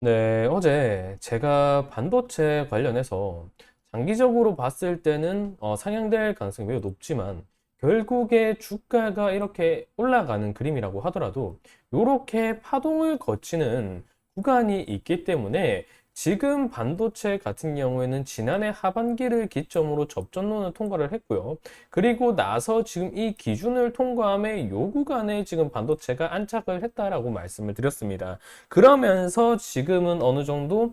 네, 어제 제가 반도체 관련해서 장기적으로 봤을 때는 상향될 가능성이 매우 높지만 결국에 주가가 이렇게 올라가는 그림이라고 하더라도 이렇게 파동을 거치는 구간이 있기 때문에 지금 반도체 같은 경우에는 지난해 하반기를 기점으로 접전론을 통과를 했고요. 그리고 나서 지금 이 기준을 통과함에 요 구간에 지금 반도체가 안착을 했다라고 말씀을 드렸습니다. 그러면서 지금은 어느 정도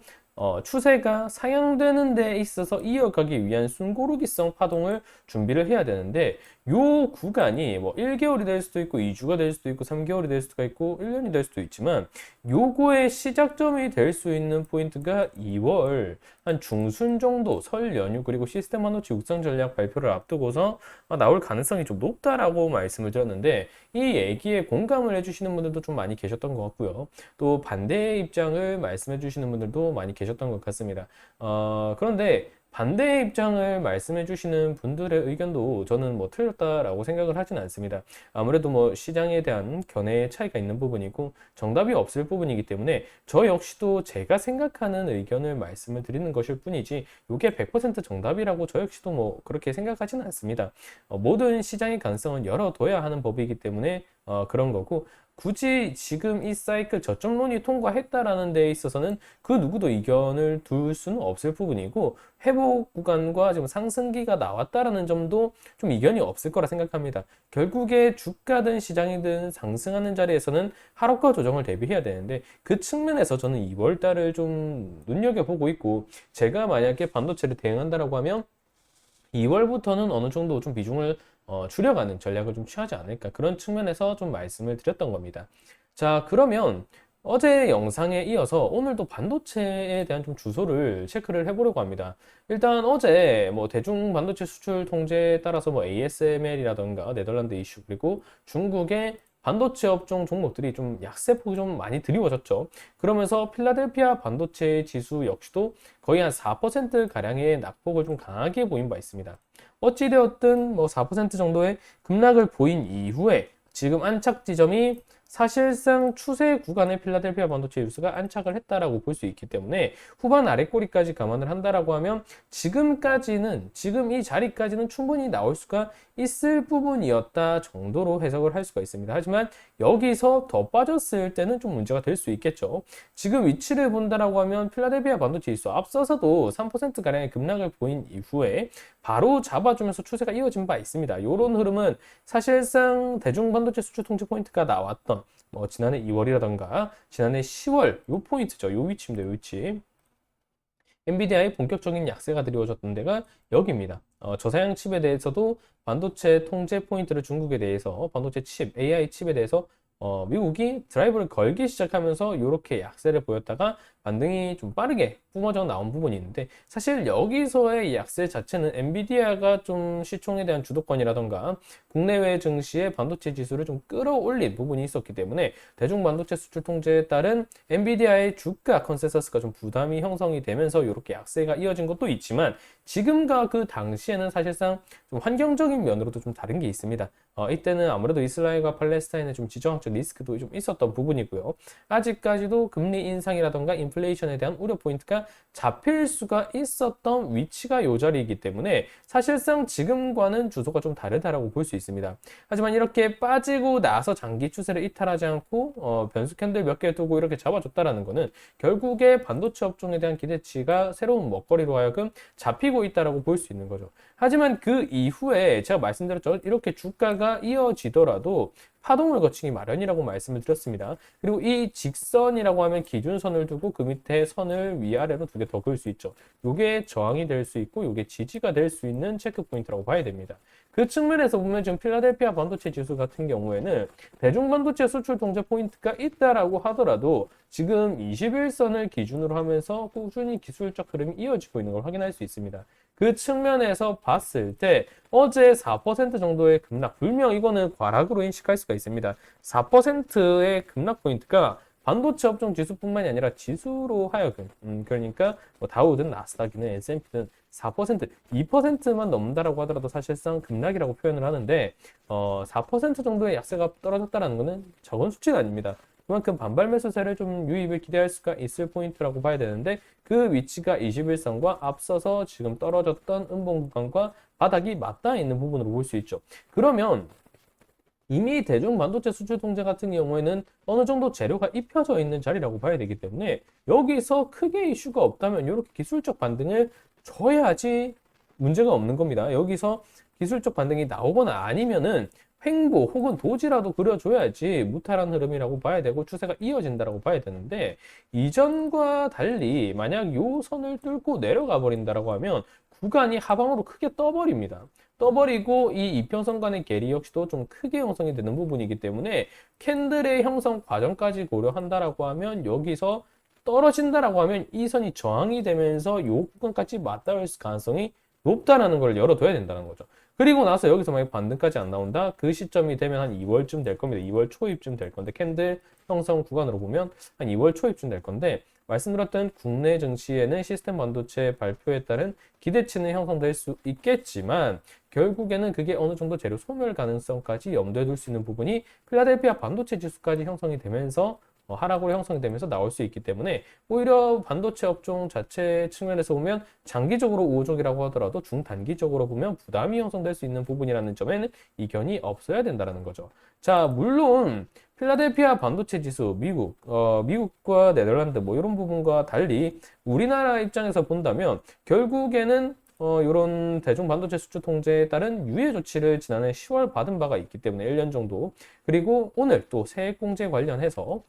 추세가 상향되는 데 있어서 이어가기 위한 숨고르기성 파동을 준비를 해야 되는데 요 구간이 뭐 1개월이 될 수도 있고 2주가 될 수도 있고 3개월이 될 수도 있고 1년이 될 수도 있지만 요거의 시작점이 될 수 있는 포인트가 2월 한 중순 정도 설 연휴 그리고 시스템 반도체 육성 전략 발표를 앞두고서 나올 가능성이 좀 높다라고 말씀을 드렸는데 이 얘기에 공감을 해주시는 분들도 좀 많이 계셨던 것 같고요. 또 반대의 입장을 말씀해 주시는 분들도 많이 계셨던 것 같습니다. 그런데 반대의 입장을 말씀해 주시는 분들의 의견도 저는 뭐 틀렸다라고 생각을 하진 않습니다. 아무래도 뭐 시장에 대한 견해의 차이가 있는 부분이고 정답이 없을 부분이기 때문에 저 역시도 제가 생각하는 의견을 말씀을 드리는 것일 뿐이지 이게 100% 정답이라고 저 역시도 뭐 그렇게 생각하지는 않습니다. 모든 시장의 가능성은 열어둬야 하는 법이기 때문에 그런 거고 굳이 지금 이 사이클 저점론이 통과했다라는 데 있어서는 그 누구도 이견을 둘 수는 없을 부분이고 회복 구간과 지금 상승기가 나왔다라는 점도 좀 이견이 없을 거라 생각합니다. 결국에 주가든 시장이든 상승하는 자리에서는 하락과 조정을 대비해야 되는데 그 측면에서 저는 2월 달을 좀 눈여겨보고 있고 제가 만약에 반도체를 대응한다라고 하면 2월부터는 어느 정도 좀 비중을 줄여가는 전략을 좀 취하지 않을까 그런 측면에서 좀 말씀을 드렸던 겁니다. 자, 그러면 어제 영상에 이어서 오늘도 반도체에 대한 좀 주소를 체크를 해보려고 합니다. 일단 어제 뭐 대중 반도체 수출 통제에 따라서 뭐 ASML이라던가 네덜란드 이슈 그리고 중국의 반도체 업종 종목들이 좀 약세폭이 좀 많이 드리워졌죠. 그러면서 필라델피아 반도체 지수 역시도 거의 한 4%가량의 낙폭을 좀 강하게 보인 바 있습니다. 어찌되었든 뭐 4% 정도의 급락을 보인 이후에 지금 안착 지점이 사실상 추세 구간에 필라델피아 반도체 지수가 안착을 했다라고 볼 수 있기 때문에 후반 아래꼬리까지 감안을 한다라고 하면 지금까지는 지금 이 자리까지는 충분히 나올 수가 있을 부분이었다 정도로 해석을 할 수가 있습니다. 하지만 여기서 더 빠졌을 때는 좀 문제가 될 수 있겠죠. 지금 위치를 본다라고 하면 필라델피아 반도체 지수 앞서서도 3%가량의 급락을 보인 이후에 바로 잡아주면서 추세가 이어진 바 있습니다. 이런 흐름은 사실상 대중 반도체 수출 통제 포인트가 나왔던 뭐 지난해 2월이라던가 지난해 10월 요 포인트죠. 요 위치입니다. 요 위치. 엔비디아의 본격적인 약세가 드리워졌던 데가 여기입니다. 저사양 칩에 대해서도 반도체 통제 포인트를 중국에 대해서 반도체 칩, AI 칩에 대해서 미국이 드라이브를 걸기 시작하면서 이렇게 약세를 보였다가 반등이 좀 빠르게 뿜어져 나온 부분이 있는데 사실 여기서의 약세 자체는 엔비디아가 좀 시총에 대한 주도권이라던가 국내외 증시의 반도체 지수를 좀 끌어올린 부분이 있었기 때문에 대중 반도체 수출 통제에 따른 엔비디아의 주가 컨센서스가 좀 부담이 형성이 되면서 이렇게 약세가 이어진 것도 있지만 지금과 그 당시에는 사실상 좀 환경적인 면으로도 좀 다른 게 있습니다. 이때는 아무래도 이스라엘과 팔레스타인의 좀 지정학적 리스크도 좀 있었던 부분이고요. 아직까지도 금리 인상이라던가 인플레이션에 대한 우려 포인트가 잡힐 수가 있었던 위치가 이 자리이기 때문에 사실상 지금과는 주소가 좀 다르다라고 볼 수 있습니다. 하지만 이렇게 빠지고 나서 장기 추세를 이탈하지 않고 변수 캔들 몇 개 두고 이렇게 잡아줬다라는 거는 결국에 반도체 업종에 대한 기대치가 새로운 먹거리로 하여금 잡히고 있다라고 볼 수 있는 거죠. 하지만 그 이후에 제가 말씀드렸죠. 이렇게 주가가 이어지더라도 파동을 거치기 마련이라고 말씀을 드렸습니다. 그리고 이 직선이라고 하면 기준선을 두고 그 밑에 선을 위아래로 두 개 더 그을 수 있죠. 이게 저항이 될 수 있고 이게 지지가 될 수 있는 체크 포인트라고 봐야 됩니다. 그 측면에서 보면 지금 필라델피아 반도체 지수 같은 경우에는 대중 반도체 수출 통제 포인트가 있다라고 하더라도 지금 21선을 기준으로 하면서 꾸준히 기술적 흐름이 이어지고 있는 걸 확인할 수 있습니다. 그 측면에서 봤을 때 어제 4% 정도의 급락, 불명 이거는 과락으로 인식할 수가 있습니다. 4%의 급락 포인트가 반도체 업종 지수뿐만이 아니라 지수로 하여금 그러니까 뭐 다우든 나스닥이든 S&P든 4%, 2%만 넘는다라고 하더라도 사실상 급락이라고 표현을 하는데 4% 정도의 약세가 떨어졌다는 것은 적은 수치는 아닙니다. 그만큼 반발 매수세를 좀 유입을 기대할 수가 있을 포인트라고 봐야 되는데 그 위치가 21선과 앞서서 지금 떨어졌던 음봉 구간과 바닥이 맞닿아 있는 부분으로 볼 수 있죠. 그러면 이미 대중 반도체 수출 통제 같은 경우에는 어느 정도 재료가 입혀져 있는 자리라고 봐야 되기 때문에 여기서 크게 이슈가 없다면 이렇게 기술적 반등을 줘야지 문제가 없는 겁니다. 여기서 기술적 반등이 나오거나 아니면은 횡보 혹은 도지라도 그려줘야지 무탈한 흐름이라고 봐야 되고 추세가 이어진다라고 봐야 되는데 이전과 달리 만약 요 선을 뚫고 내려가 버린다라고 하면 구간이 하방으로 크게 떠버립니다. 떠버리고 이 이평선 간의 괴리 역시도 좀 크게 형성이 되는 부분이기 때문에 캔들의 형성 과정까지 고려한다라고 하면 여기서 떨어진다라고 하면 이 선이 저항이 되면서 요 구간까지 맞닿을 가능성이 높다라는 걸 열어둬야 된다는 거죠. 그리고 나서 여기서 만약 반등까지 안 나온다? 그 시점이 되면 한 2월쯤 될 겁니다. 2월 초입쯤 될 건데 캔들 형성 구간으로 보면 한 2월 초입쯤 될 건데 말씀드렸던 국내 증시에는 시스템 반도체 발표에 따른 기대치는 형성될 수 있겠지만 결국에는 그게 어느 정도 재료 소멸 가능성까지 염두에 둘 수 있는 부분이 필라델피아 반도체 지수까지 형성이 되면서 하락으로 형성이 되면서 나올 수 있기 때문에 오히려 반도체 업종 자체 측면에서 보면 장기적으로 우호적이라고 하더라도 중단기적으로 보면 부담이 형성될 수 있는 부분이라는 점에는 이견이 없어야 된다는 거죠. 자, 물론 필라델피아 반도체 지수, 미국과 네덜란드 뭐 이런 부분과 달리 우리나라 입장에서 본다면 결국에는 이런 대중 반도체 수출 통제에 따른 유예 조치를 지난해 10월 받은 바가 있기 때문에 1년 정도 그리고 오늘 또 세액공제 관련해서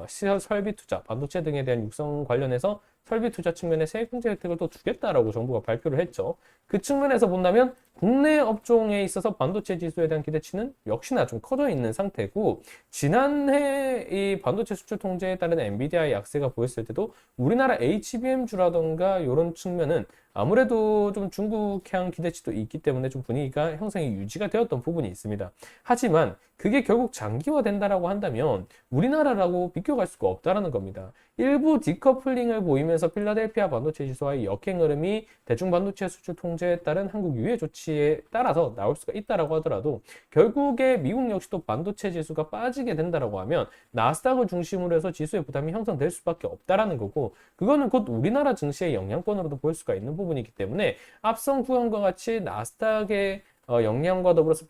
시설 설비 투자, 반도체 등에 대한 육성 관련해서 설비 투자 측면에 세액공제 혜택을 또 주겠다라고 정부가 발표를 했죠. 그 측면에서 본다면 국내 업종에 있어서 반도체 지수에 대한 기대치는 역시나 좀 커져 있는 상태고 지난해 이 반도체 수출 통제에 따른 엔비디아의 약세가 보였을 때도 우리나라 HBM주라던가 이런 측면은 아무래도 좀 중국향 기대치도 있기 때문에 좀 분위기가 형성이 유지가 되었던 부분이 있습니다. 하지만 그게 결국 장기화된다라고 한다면 우리나라라고 비교할 수가 없다라는 겁니다. 일부 디커플링을 보이면서 필라델피아 반도체 지수와의 역행 흐름이 대중 반도체 수출 통제에 따른 한국 유예 조치에 따라서 나올 수가 있다라고 하더라도 결국에 미국 역시도 반도체 지수가 빠지게 된다라고 하면 나스닥을 중심으로 해서 지수의 부담이 형성될 수밖에 없다라는 거고 그거는 곧 우리나라 증시의 영향권으로도 볼 수가 있는 부분이기 때문에 앞선 구간과 같이 나스닥의 영향과 더불어서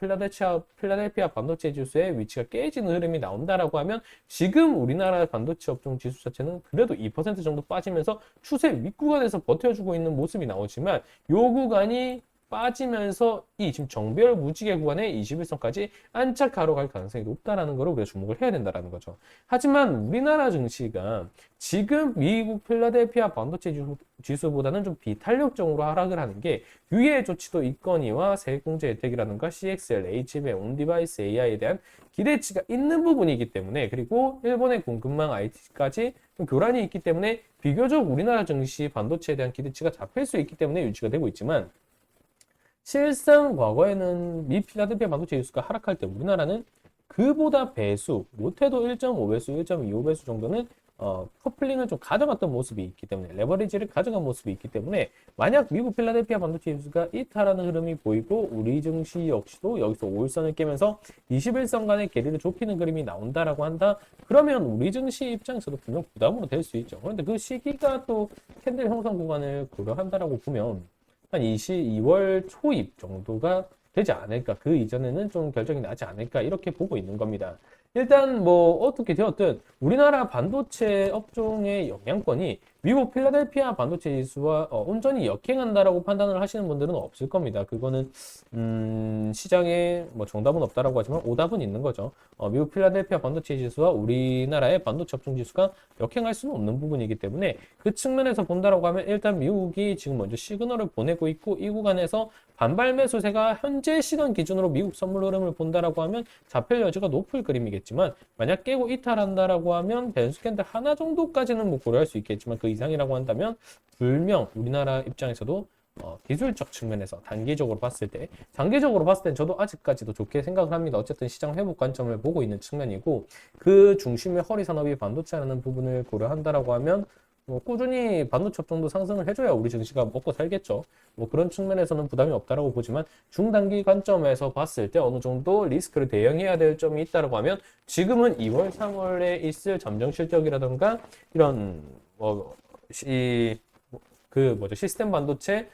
필라델피아 반도체 지수의 위치가 깨지는 흐름이 나온다라고 하면 지금 우리나라 반도체 업종 지수 자체는 그래도 2% 정도 빠지면서 추세 윗구간에서 버텨주고 있는 모습이 나오지만 요 구간이 빠지면서 이 지금 정배열 무지개 구간의 21선까지 안착하러 갈 가능성이 높다라는 거를 우리가 주목을 해야 된다라는 거죠. 하지만 우리나라 증시가 지금 미국 필라델피아 반도체 지수보다는 좀 비탄력적으로 하락을 하는 게 유예 조치도 있거니와 세액공제 혜택이라든가 CXL, HBM, 온디바이스 AI에 대한 기대치가 있는 부분이기 때문에 그리고 일본의 공급망 IT까지 좀 교란이 있기 때문에 비교적 우리나라 증시 반도체에 대한 기대치가 잡힐 수 있기 때문에 유지가 되고 있지만 실상 과거에는 미 필라델피아 반도체 지수가 하락할 때 우리나라는 그보다 배수, 못해도 1.5배수, 1.25배수 정도는 커플링을 좀 가져갔던 모습이 있기 때문에 레버리지를 가져간 모습이 있기 때문에 만약 미국 필라델피아 반도체 지수가 이탈하는 흐름이 보이고 우리 증시 역시도 여기서 5일선을 깨면서 21선 간의 괴리를 좁히는 그림이 나온다라고 한다. 그러면 우리 증시 입장에서도 분명 부담으로 될 수 있죠. 그런데 그 시기가 또 캔들 형성 구간을 고려한다라고 보면 한 22월 초입 정도가 되지 않을까. 그 이전에는 좀 결정이 나지 않을까. 이렇게 보고 있는 겁니다. 일단 뭐 어떻게 되었든 우리나라 반도체 업종의 영향권이 미국 필라델피아 반도체 지수와 온전히 역행한다라고 판단을 하시는 분들은 없을 겁니다. 그거는 시장에 뭐 정답은 없다라고 하지만 오답은 있는 거죠. 미국 필라델피아 반도체 지수와 우리나라의 반도체 업종 지수가 역행할 수는 없는 부분이기 때문에 그 측면에서 본다라고 하면 일단 미국이 지금 먼저 시그널을 보내고 있고 이 구간에서 반발 매수세가 현재 시간 기준으로 미국 선물 흐름을 본다라고 하면 잡힐 여지가 높을 그림이겠지만 만약 깨고 이탈한다라고 하면 변수 캔들 하나 정도까지는 뭐 고려할 수 있겠지만 그 이상이라고 한다면 불명 우리나라 입장에서도 기술적 측면에서 단기적으로 봤을 때 장기적으로 봤을 땐 저도 아직까지도 좋게 생각을 합니다. 어쨌든 시장 회복 관점을 보고 있는 측면이고 그 중심의 허리 산업이 반도체라는 부분을 고려한다라고 하면 뭐 꾸준히 반도체 업종도 상승을 해줘야 우리 증시가 먹고 살겠죠. 뭐 그런 측면에서는 부담이 없다라고 보지만 중단기 관점에서 봤을 때 어느 정도 리스크를 대응해야 될 점이 있다라고 하면 지금은 2월, 3월에 있을 잠정 실적이라던가 이런 시스템 반도체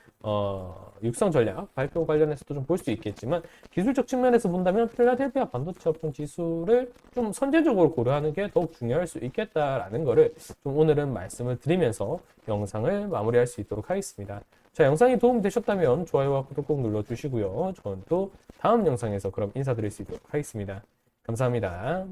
육성 전략 발표 관련해서도 좀 볼 수 있겠지만 기술적 측면에서 본다면 필라델피아 반도체 업종 지수를 좀 선제적으로 고려하는 게 더욱 중요할 수 있겠다라는 거를 좀 오늘은 말씀을 드리면서 영상을 마무리할 수 있도록 하겠습니다. 자, 영상이 도움이 되셨다면 좋아요와 구독 꼭 눌러주시고요. 저는 또 다음 영상에서 그럼 인사드릴 수 있도록 하겠습니다. 감사합니다.